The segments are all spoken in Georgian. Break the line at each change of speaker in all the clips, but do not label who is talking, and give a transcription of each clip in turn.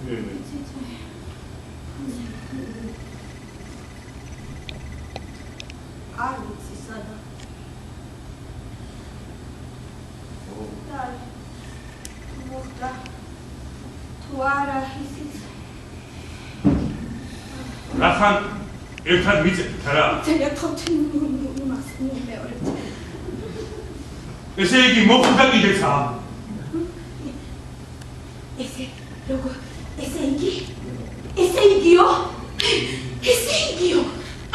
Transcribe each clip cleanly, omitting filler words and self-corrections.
არ ვიცი სადა. მოხდა თუ არა ისიც
რახან ერთად ვიწევთ რა?
ერთად მას მეორეთ.
ესე იგი მოხდა კიდეცა?
ესე როგორ ესე იგიო?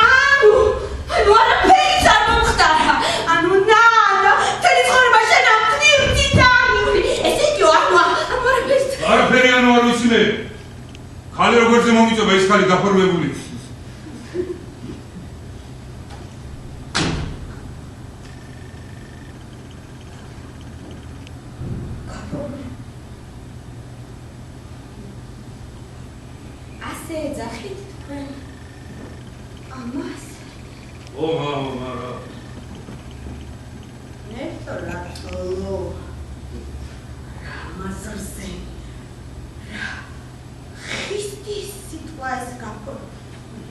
ანუ არაფერი არ მოხდა. ანუ ნანა თელი ცხოვრება შენ ამ თვითიტანული. ესე იგიო ანუ
არაფერი არ ვიცინე. ხალი როგორზე მომიწოვა ეს ხალი გაფორმებული.
ასე ეძახით თქვენ ამას?
მარა.
ნეტო რატო? ამასზე ხისტის სიტყვა ეს გაფორმებული.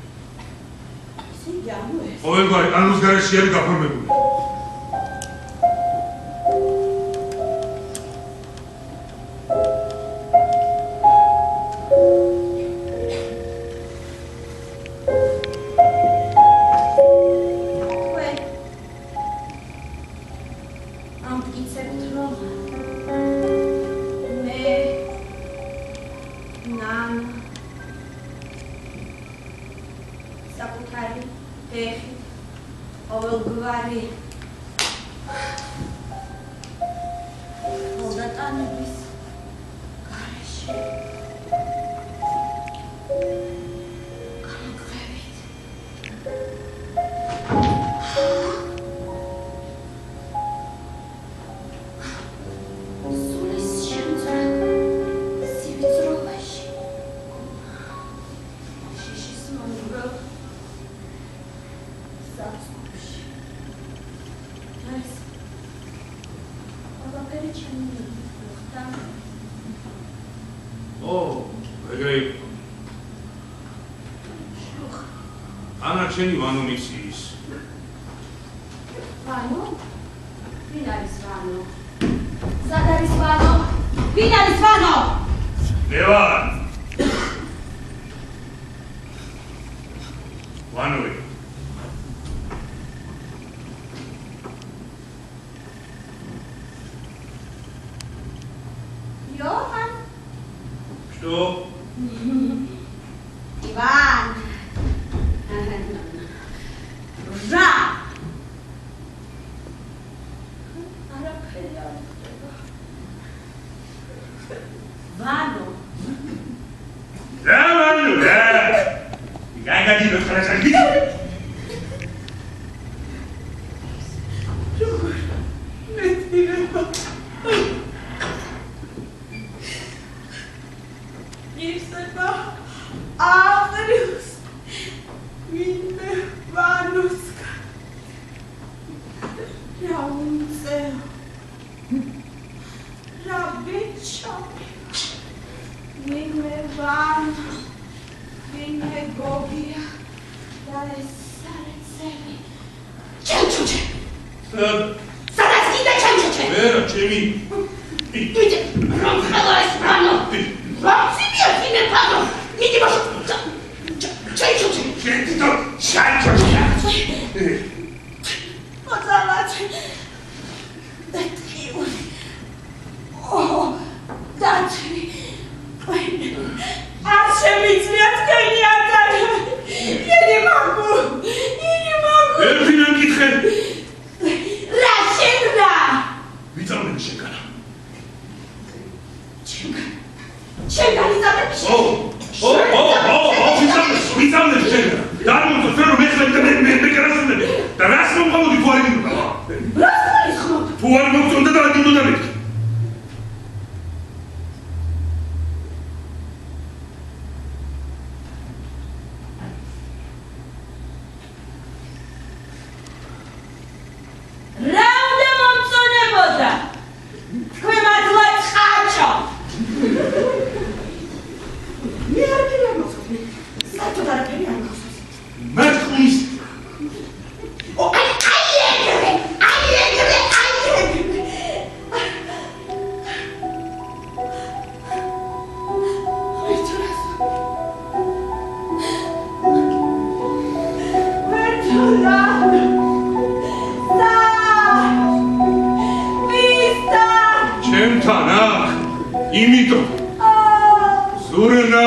ისე ანუ ეს.
ყოველგვარი ანუს გარეშე არის გაფორმებული. შენი ვანო მისის.
ვანო? ვინ არის ვანო? სად არის ვანო? ვინ არის ვანო?
მე ვარ. ვანოი.
იოჰან.
Что?
Иван. Жа! Вано!
Да, Вану, да! Как один от хорошо видел? იმიტომ ზურნა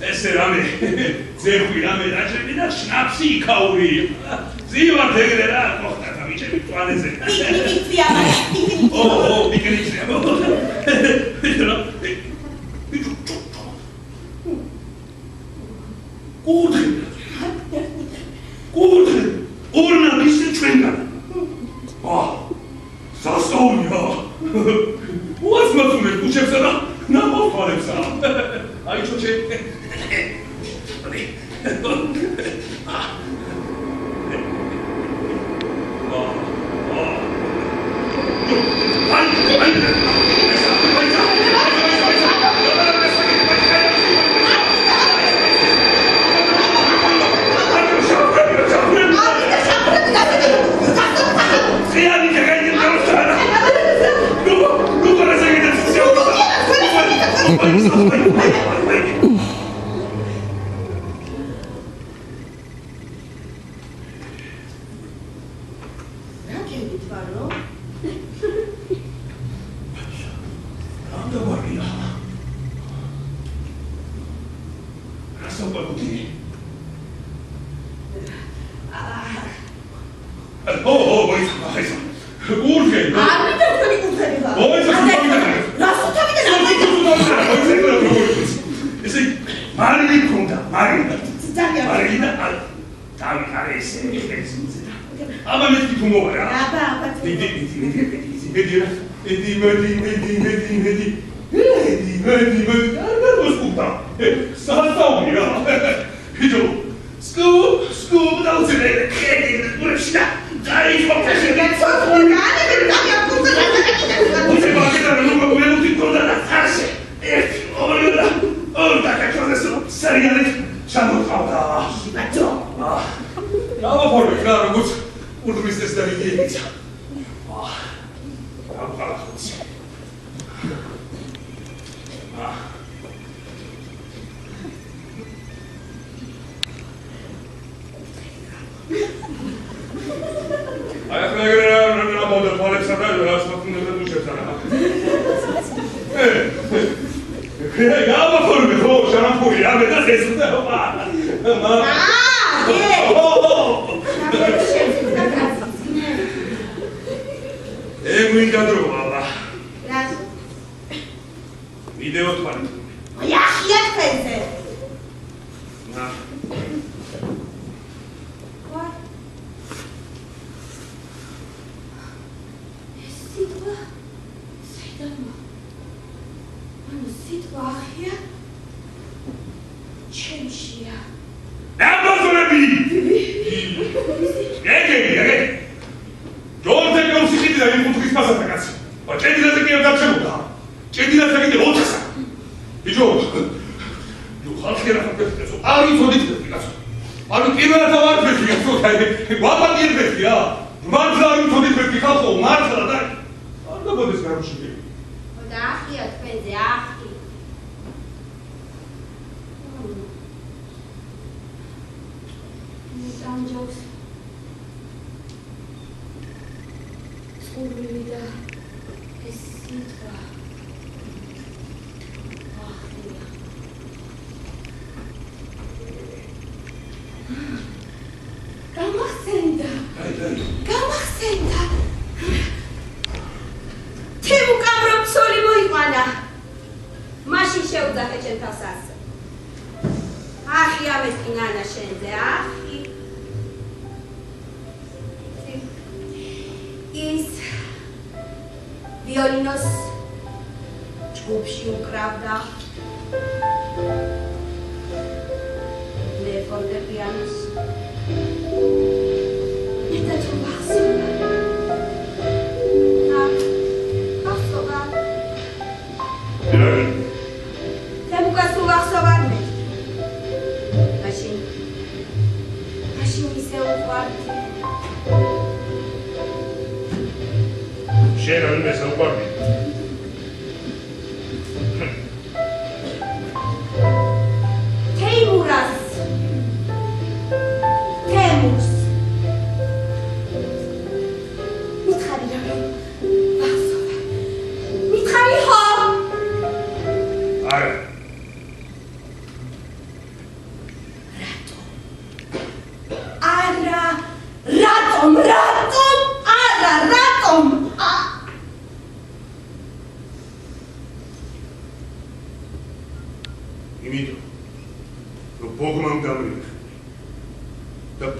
ესე რამე ზეხვი რამე დაჭრები და შნაფსი იქაური ზივარ ეგრე რა მოხდა და მიჭები ტუალეზე
პიკნიკია
პიკნიკია გურდე ორნა მისი ჩვენგან სასწაულია უასმასუნე კუჩებსა და ნამოთვალებსა აი ჩოჩე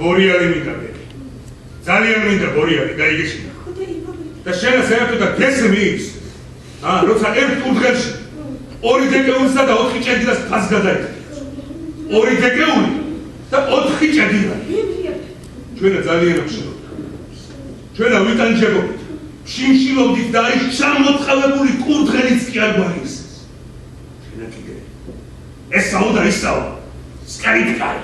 ბორიალი მინდა ბერი. ძალიან მინდა ბორიალი, გაიგეშინა. და შენ საერთოდ გესმის? როცა ერთ უძღელში 2 დეკეულსა და 4 ჭედილას ფას გადაიხდა. 2 დეკეული და 4 ჭედილა. ჩვენა ძალიან ამშენობდა. ჩვენა ვიტანჯებობთ. შიმშილობდით და ის ჩამოწყალებული კურდღელიც კი არ გვაიხსენს. ჩვენა კიდე ესაო და ისაო სკაიტკარი.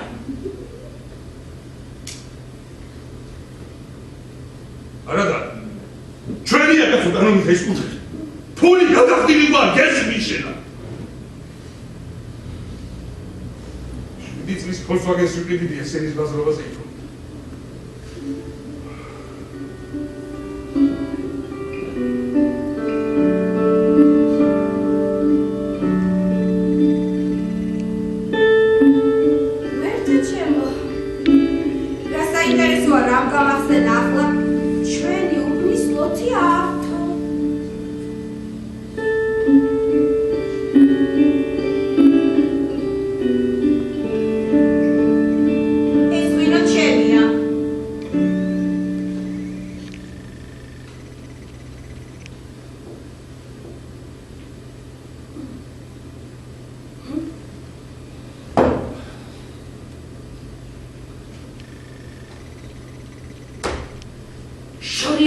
არადა ჩვენია გახდა რომ ეს კურდღელი ფული გადახდილი გვარ გესმის შენა. შვიდი წლის Volkswagen სუპერდიდია სენის ბაზრობაზე იყო.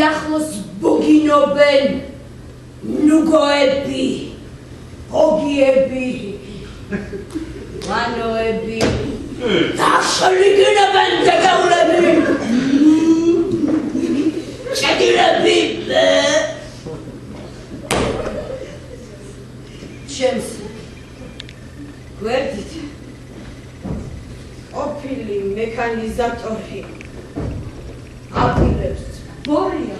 ახლოს ბოგინობენ ნუგოები, ბოგიები, ვანოები, დაშლიგინებენ დეკეულები, ჭედილები, ჩემს გვერდით ყოფილი მექანიზატორი აპირებს ბორია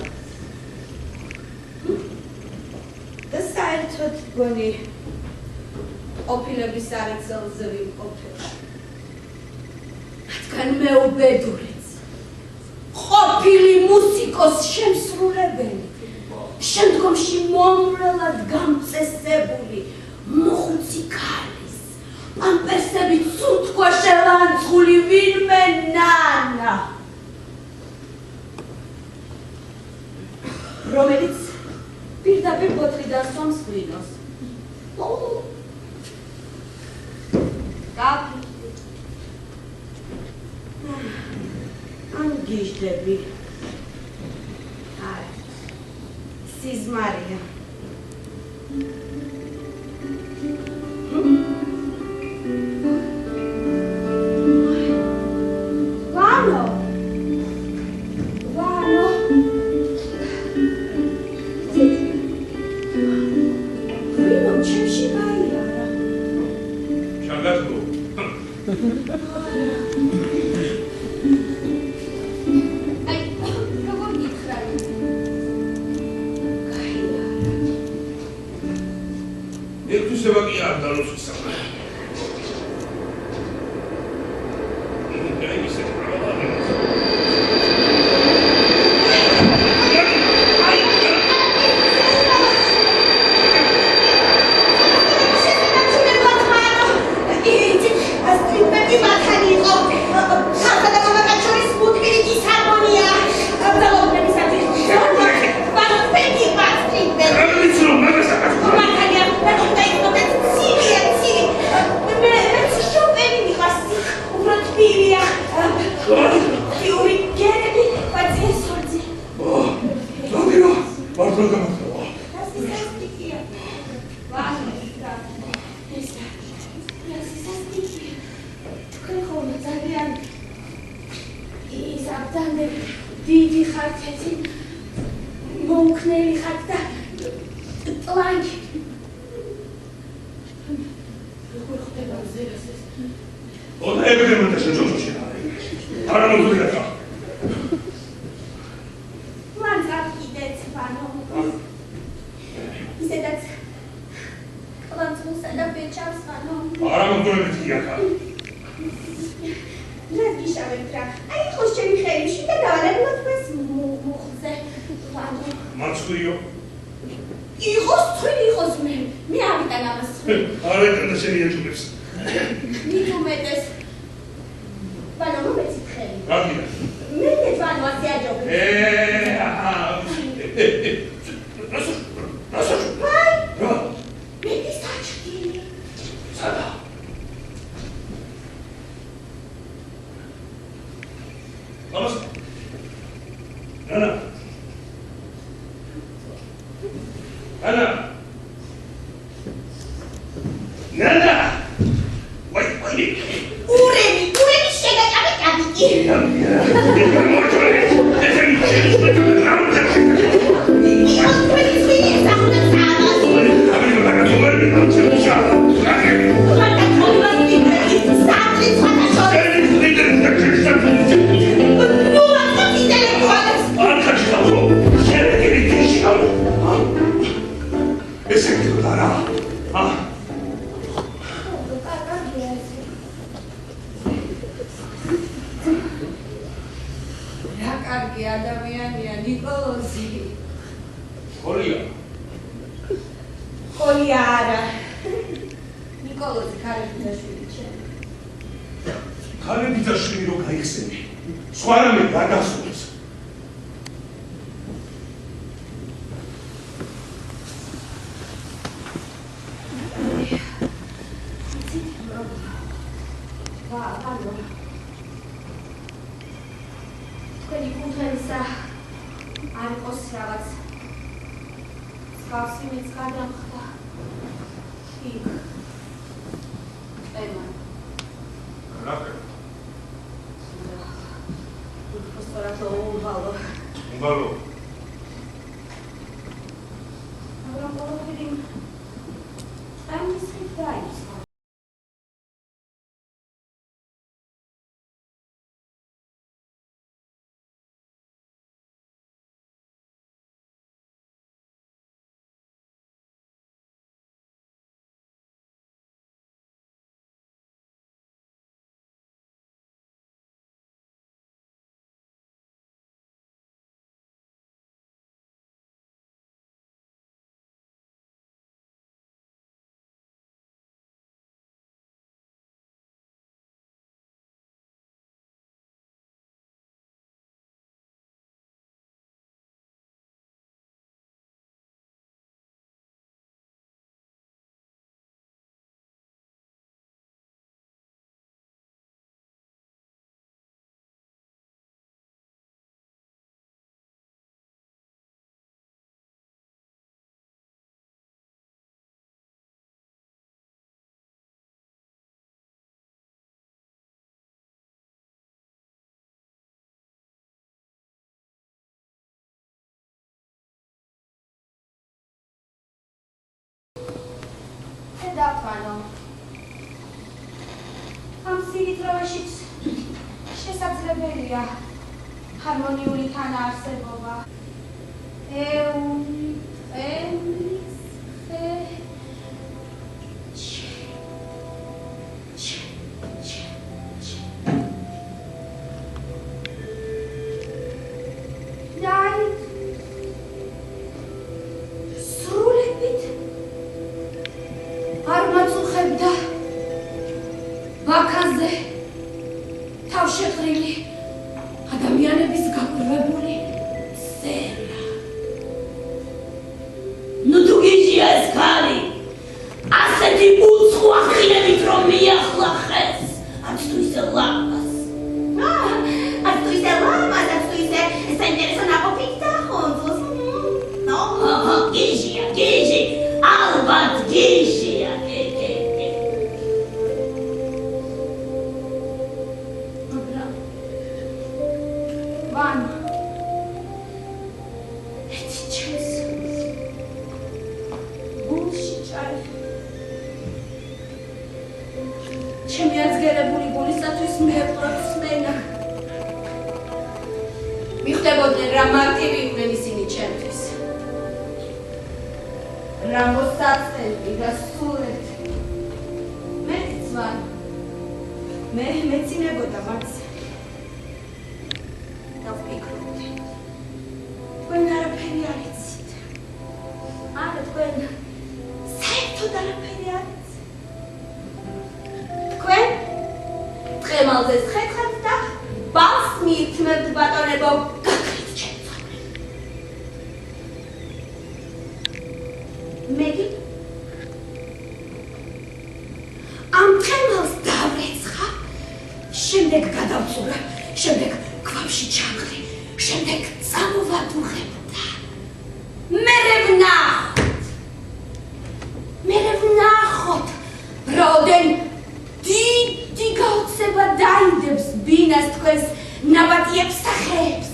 და საერთოდ გონი ყოფილების არაცელზე ვიმყოფება. მათგან მეუბედურიც ყოფილი მუსიკოს შემსრულებელი, შემდგომში მომრელად გამწესებული მოხუცი ქალის პამპერსებით სუნთქვა შელანցული ვინმე ნანა, რომელიც პირდაპირ ბოთლიდან სვამს ღვინოს. ან გიჟდები. აი, სიზმარია.
Radina.
harmonიული თანაარსებობა.
Balls me, it's meant to baton about
ჩამხდე, შემდეგ წამოვადუღებდა. მერე ვნახოთ, რაოდენ დიდი გაოცება დაიდებს ბინას თქვენს ნაბატიებს სახეებზე.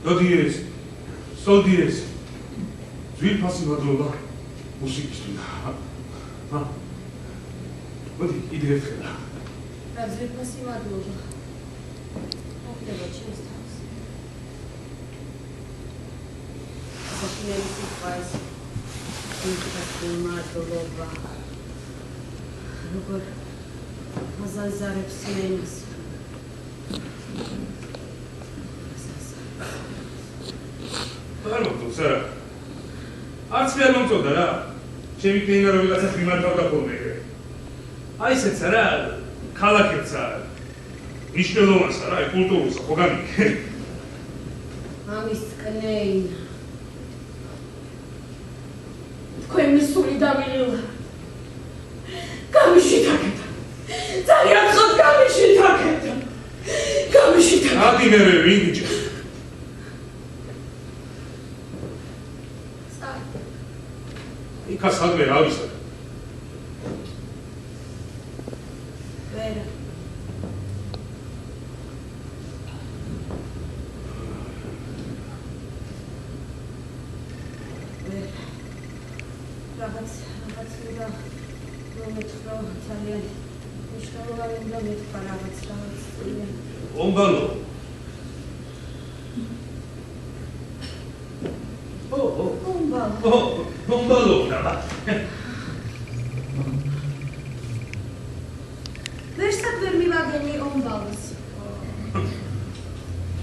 დოდიეს, სოლდიეს, ძვირფასი მადლობა მუსიკისთვის. მოდი, კიდე ერთხელ.
რა ძვირფასი მადლობა. მოხდება ჩემს თავს. საფინელი სიტყვას, ძვირფასი მადლობა. როგორ მაზალზარებს მენის.
არ მომწონს არა. არც მე არ მომწონდა რა. ჩემი კლინა რომ ვიღაცა მიმართავდა ხოლმე. აი ესეც არა, ქალაქებსა. მნიშვნელოვანს არა, კულტურულსა, ხო გამიგე?
ამის კნეინ. თქვენ მისული დამილила. გამიშითაკეთ. ძალიან ხოთ გამიშითაკეთ. გამიშითაკეთ.
ადი მე ვინჯე. იქა სადმე რა ვისა?
ვერა. რაღაც უნდა მომეთქვა ძალიან მნიშვნელოვანი უნდა მეთქვა რაღაც.
ომბალო. ომბალო რა.
ვერსად ვერ მივაგენი ომბალოს.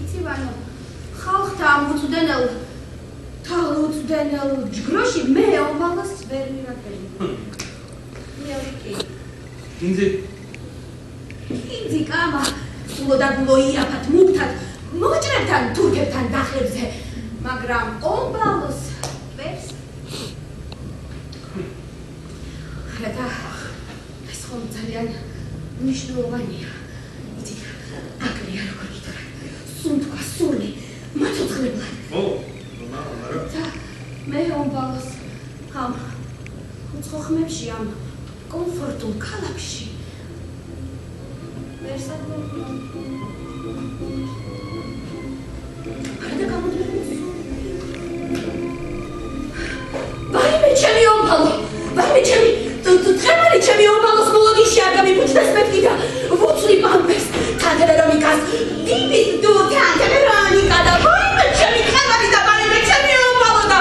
იცი ვანო, ხალხთა უწვდენელ ჯგროში მე ომბალოს ვერ მივაგენი. კი. კინძი კამა, სულოდაგულო იაფად მუქთად, მოჭრებთან თურქებთან დახლებზე, მაგრამ ომბალოს ვერს. და ეს ხომ ძალიან მნიშვნელოვანია. იცით, აკლია როგორ ითხრა. სუნთქვა სული, მაცოცხლებლად. და მე ომბალოს ამ უცხო ხმებში, ამ კომფორტულ ქალაქში ვერსად ვაიმე ჩემი ომბალო, ვაიმე ჩემი თხემალი ჩემი ომბალოს მოლოდიში არ გამიფუჭდეს მეთქი და ვუცვლი პამპერს თანთ ვერონიკას დიბის დუ თანთ ვერონიკა და ვაიმე ჩემი თხემალი და ვაიმე ჩემი ომბალო და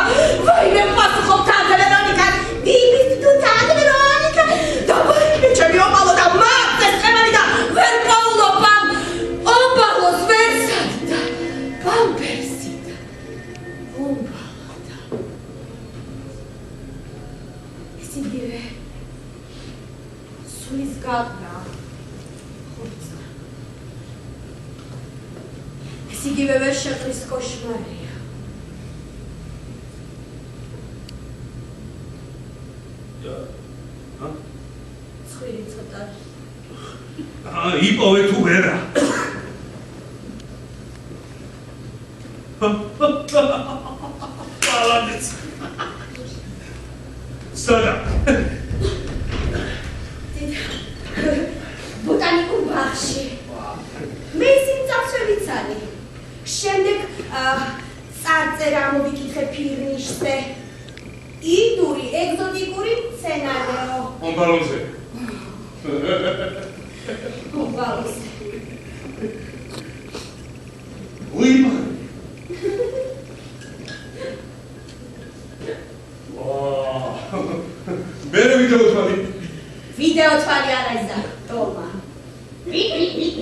ვაიმე პასუხობ თანთ ვერონიკას დიბის დუ თანთ ვერონიკა და ვაიმე ჩემი ომბალო და მარტეს თხემალი და ვერ პავლობ ამ ომბალოს ვერსად და პამპერსი და ომბალო და ისინი სულის გაგრა ხორცნა ეს იგივე ვერ შეყრის კოშმარია
იპოვე თუ ვერა. Молодец. Сада.
ბოტანიკურ ბაღში. მე სიმწავსე ვიცანი. შემდეგ წარწერა მოვიკითხე ფირნიშზე. იდური ეგზოტიკური სცენარეო.
ომბალოზე.
ომბალოზე.
უიმა. მერე ვიდეო თვალი.
ვიდეო თვალი არ არის და ტომა. იხვის.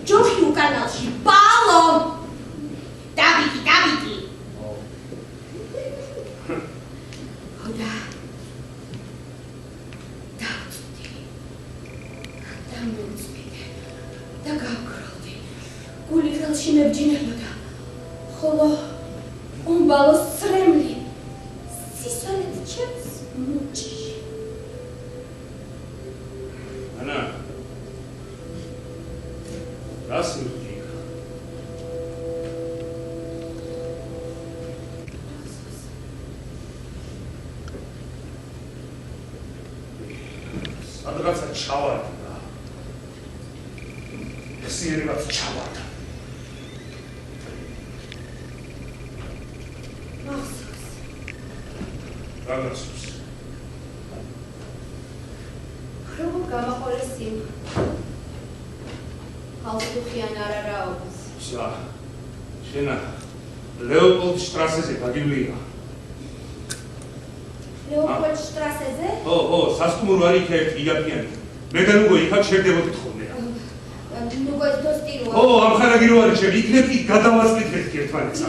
ჯოხი უკანალში ბალო. დავიკი. ხოდა. დავწვდი. დამოწმიდე. და გავგროვდი. გული ხელში მებჯინებოდა. ხოლო ომბალოს წრემლი სისხლით ჩემს მუჭში.
ანა. რას მიგიქ? სადღაცა ჩავარდა. ხსიერებაც ჩავარდა. Ragazos.
Როგორ გამაყოლეს იმ ხალხიან არარაობას?
სა. შენა ლეოპოლდ შტრასეზე გაგივლია.
ლეოპოლდ შტრასეზე?
ო, სასტუმრო არის ერთ იაპონიად. მე და ნუგო იქაც შევდებოდი ხოლმე.
ნუგო ის დოსტიროა.
ამ ხანაგირო არის ჩემ იქნებ იქ გადავასწრით ერთმანეთს.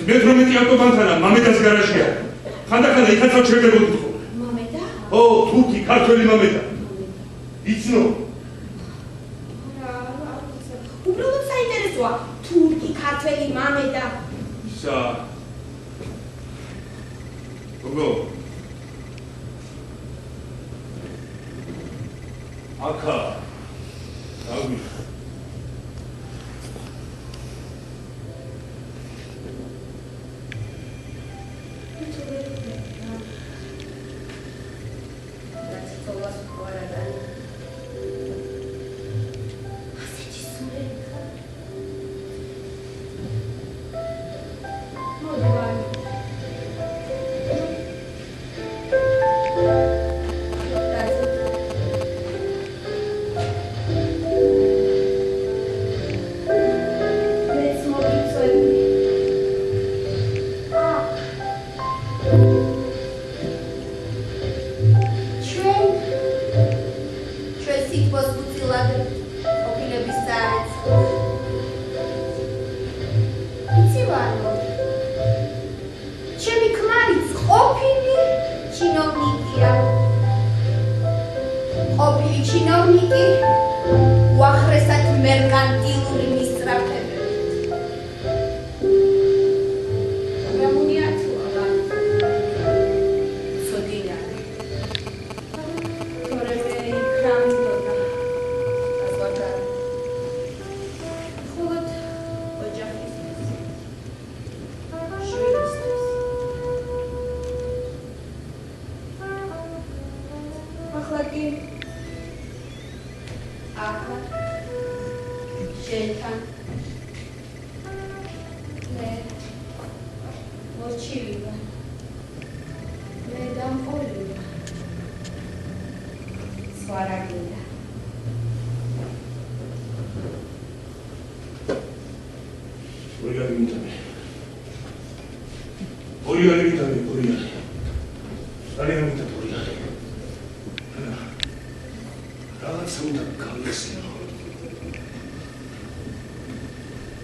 მეტრომეტი ავტობანთანა მამედას გარაჟია. ხანდახანდა იქაც ჩერდებოდი ხოლმე.
მამედა?
თურქი, ქართველი მამედა. იცნო?
უბრალოდ საინტერესოა. თურქი, ქართველი მამედა.
ისა. გოგო. აკა. დავი.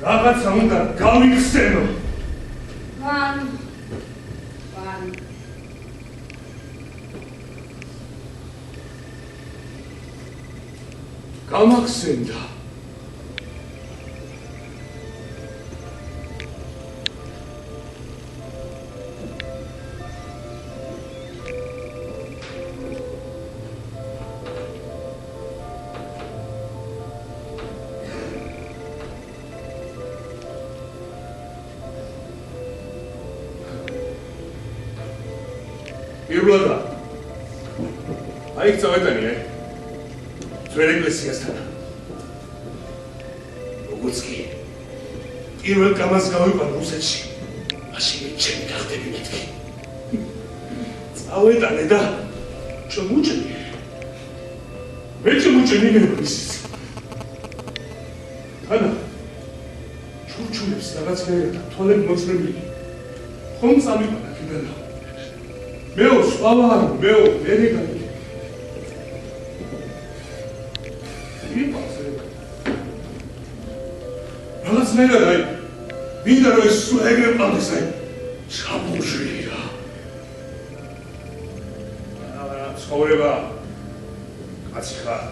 რაღაცა უნდა გავიხსენო.
ვან.
გამახსენდა. პირველად აი წავედანი ძველ ეკლესიასთან. როგორც კი პირველ კამას გავიყვან რუსეთში, მაშინ ჩემი გახდები მეთქი. წავედანე და ჩამოჭრე. მე ჩამოჭრე მისის. ანა ჩურჩულებს რაღაცნაირად თვალები მოწრებული. ხომ წამიყვანა კიდენა. მეო სვავარ, მეო მერეგანი. რაღაცნაირად აი მინდა რომ ეს სულ ეგრე პალდეს აი ჩამოჟრია. ცხოვრება კაცი ხარ.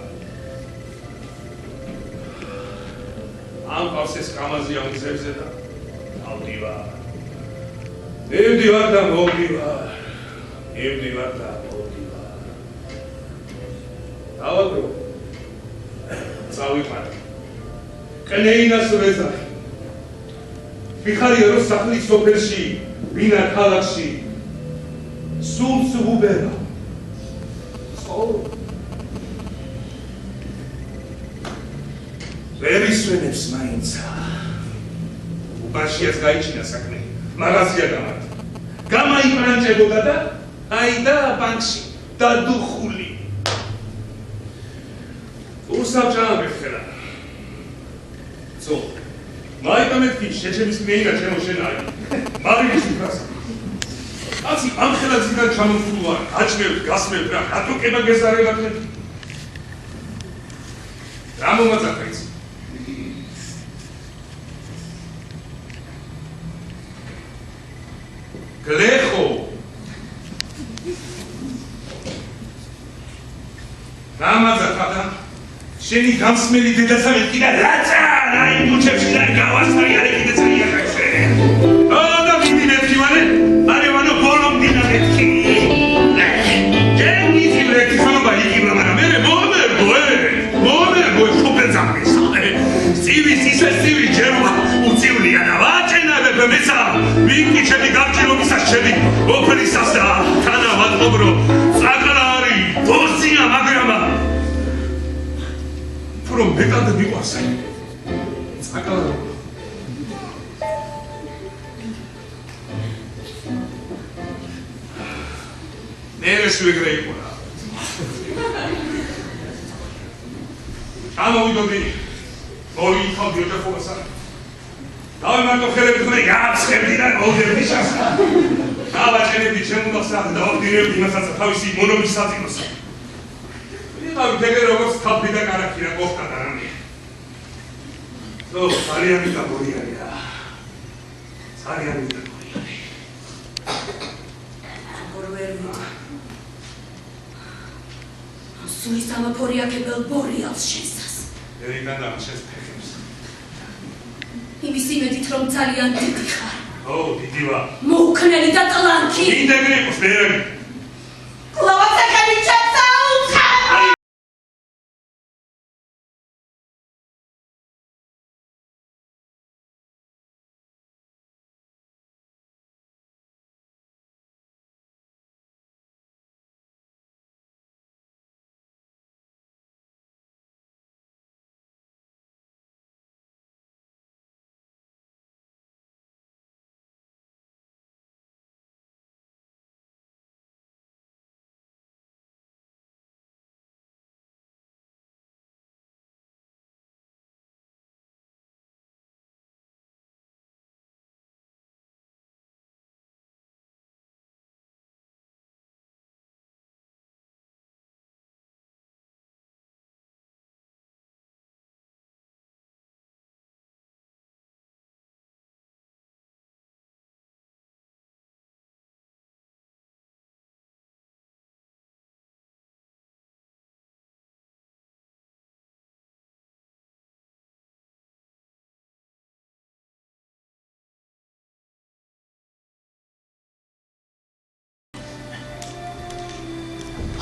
ამ პავსეს კამაზია მგზებზე და ავდივარ. მივდივარ და მოვდივარ. მივდივარ და მოვდივარ. დავაგრო. წავიყვანე. კნეინას ვეზახი. მიხარია რომ სახლის სოფელში, ვინა ქალაქში სულს ვუბერა. ვერ ისვენებს მაინცა. უბაშიას გაიჩინა საქმე. მაღაზია გამართა. გამაიბრანჭებოდა და აიდა ბანკში დადუხული. უსაბჭაა მეხერა. მაიკა მეთქი შეჩემის კნეინა ჩემო შენაი. მარილის უფრას. აცი ამ ხელაზიდან ჩამოსულვარ, გაჭმევთ, გასმევთ რა, რატოკება გეზარებათ? რა მომაწახა ის? გლეხო. რა მომაწახა და შენი გამსმელი დედასამეთქი და რაცა აი მუჩებში და გავასწარი არის კიდე ძალიან ხაშე. და ვიდი მეთქი მალე? არე ვანო ბოლომ დინა მეთქი. ჯენი ძილეთი ხანობა იგივე მაგრამ მე მომერგო შოპენზამის. სივის ისე სივი ჯერმა უწივლია და ვაჭენებებ მეცა. ვინკი ჩემი გარჩილობისას ჩემი ოფრისას და თანავატყობრო საკალა არის დოსია მაგრამა. რომ მეტად მიყვარს აი საკალა ნერეს ვეგრე იყო რა ამოვიდოდი მოიქავდი ოჯახობასა დავიმარტო ხელები ხმე გააცხებდი და მოვდევდი შასა დავაჭერებდი ჩემუდასა და დავდირებდი იმასაც თავისი მონობის საწინოს ვიღავი თეგე როგორც თაფლი და კარაქი რა ყოფდა და რამე ძალიან მიტაბორიარი რა ძალიან მიტაბორიარი
ბორვერმა სული სამაფორიაკებელ ბორიალს შესას
ერიდან და შეს ფეხებს
იმის იმედით რომ ძალიან დიდი ხარ
დიდი ვარ
მოუქნელი და ტლანქი
მინდა გიყოს მერები
კლავაცაკანი ჩაცაუხა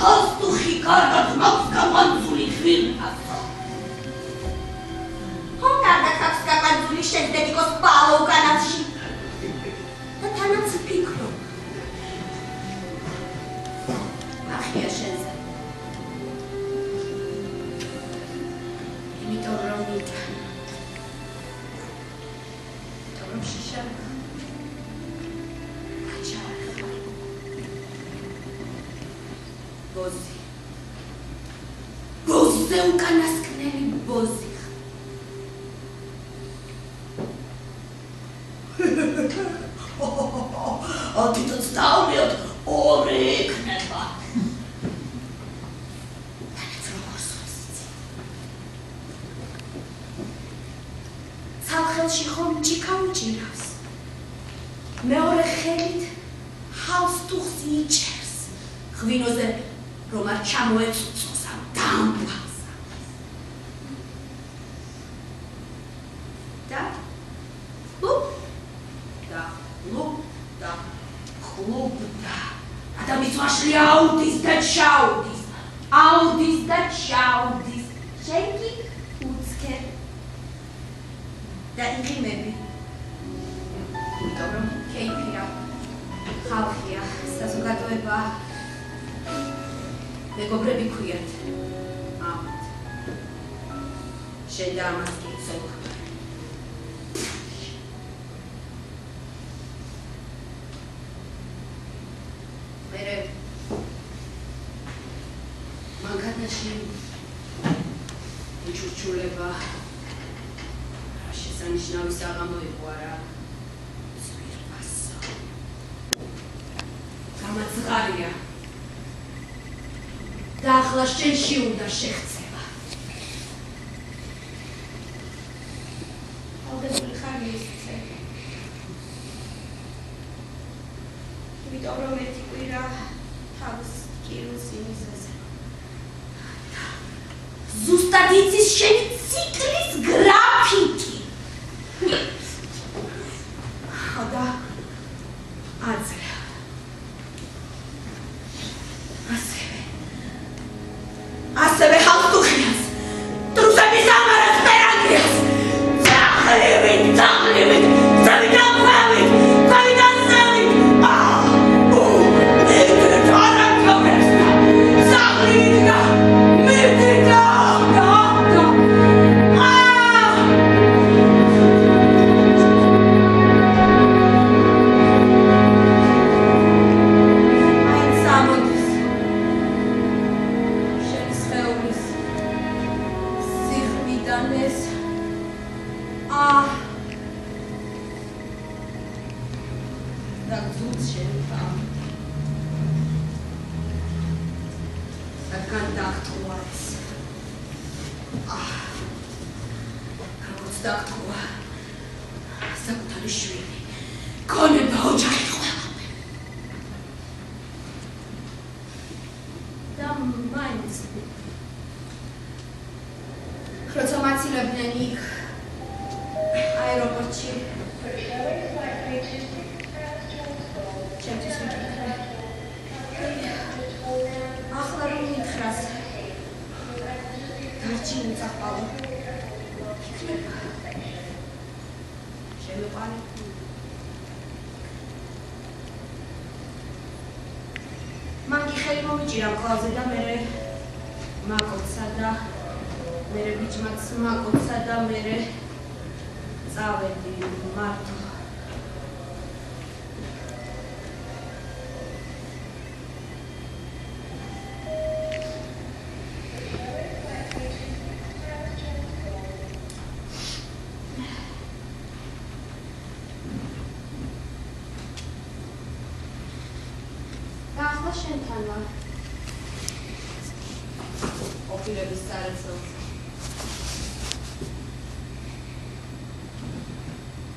Pastuchi kargat mapska manzuli chwilkas.
Hon kargat mapska manzuli szedetiko spało u kanatsi. Ta tanacy pikro.
ბოზზე უკანასკნელი ბოზი. თვითონ დავლიოთ ორი იქნება. ცალხელში ხომ ჭიქა უჭირავს. მეორე ხელით ჰავს თუხს იჭერს. ღვინოზე რომ არ ჩამოეწუწოს ამ დამბალს. და ხლუბდა. ადამიანს ვაშლი აუდის და ჩაუდის. აუდის და ჩაუდის. შენ კი უცქერ. და იღიმები. იმიტომ რომ კეიფია. ხალხია, საზოგადოება. მეგობრები ქვიათ. ამით. შენ და ამას კი იცოდე. მერე მანქანაში იჩურჩულება შესანიშნავი საღამო იყო არა ზვირბასო გამაძღარია და ახლა შენში უნდა შეხცება ალბეთული ხარი ისце იმიტომ რომ ერთი კვირა თავს კირულს იმისაზე ზუსტად იცის შენი ციკლის გრაფიკი და აზრა ასევე ხალხტუხიას დრუსების ამარას პერანგიას ძაღლივით ძაღლივით ძაღლიდან ყვავით ყვავიდან ზევით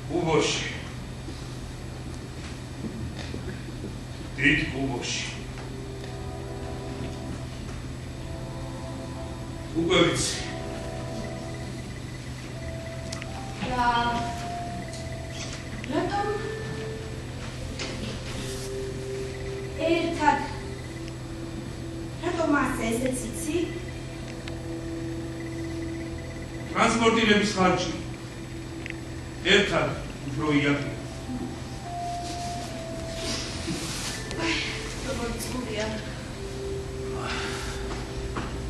Kuboshi. Did Kuboshi. Kubovici.
Ratom ერთად ratom ასე ესეც იცი?
ტრანსპორტირების ხარჯი. ერთად უფრო იაფია.
როგორც გულია.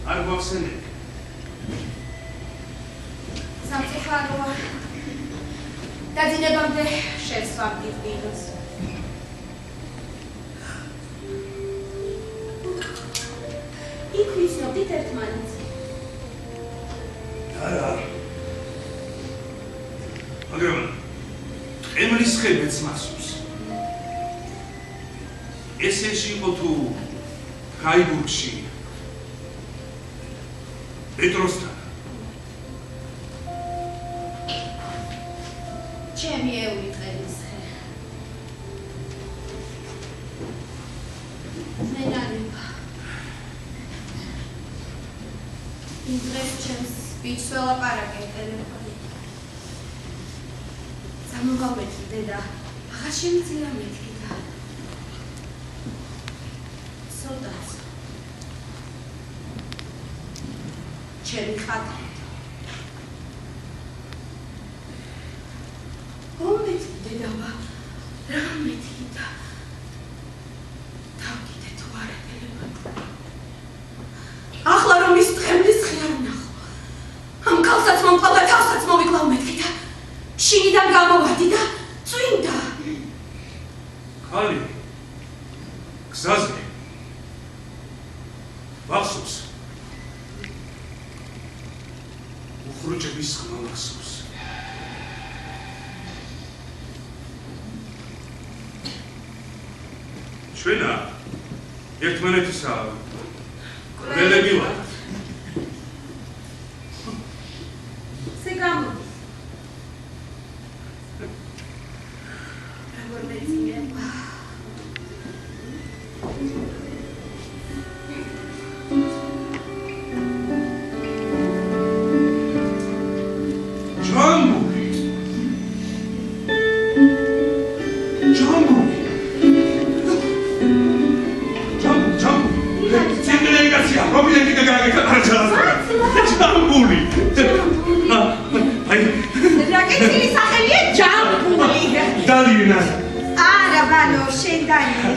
არ გვახსენებ.
სამწუხაროა. დაძინებამდე შენს ვამტირდიდოს.
იქ ვიცნობდით ერთმანეთს.
არა. მაგრამ ემრის ხებეც მასობს. ესეში იყო თუ ფრაიბურგში პეტროსთან.
ჩემი ეულიწყების ხე. მენანება. იმ დღეს ჩემს ბიჭს ველაპარაკე ტელეფონით.
სამოგავმეთი დედა, აღარ შემიძლია მეთქი და სოდაც ჩემი ხატი ომეთ დედავა რა მეთქი და თავკიდე თუ არა ტელეფონი ახლა რომ ის დღემდის ხე არ ვნახო ამ ქალსაც მომყავდა თავსაც მოვიკლავ მეთქი და შინიდან გამოვადი და წვინდა.
ხალი გზაზე მახსოვს უხრუჭების ხმა მახსოვს. ჩვენა ერთმანეთისა კვლელები ვართ.
Se გამოდის. როგორ მეცინე?
ჯამბური. ჯამბური. ციკლეგაცია, პრობლემები გაგაკეთება. ჯამბური. აი
რაკეტილი სახელია ჯამბური.
დალიანა.
არა, ბანო, შენ დალია.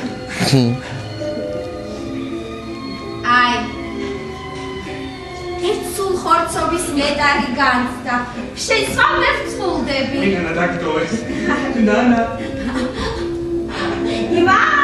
აი. ერთ სულ ხორცობის მეტარი განცდა. შენ სხვა ვერ ვწულდები.
მიგანა დაგტოვეს. ნანა.
ივან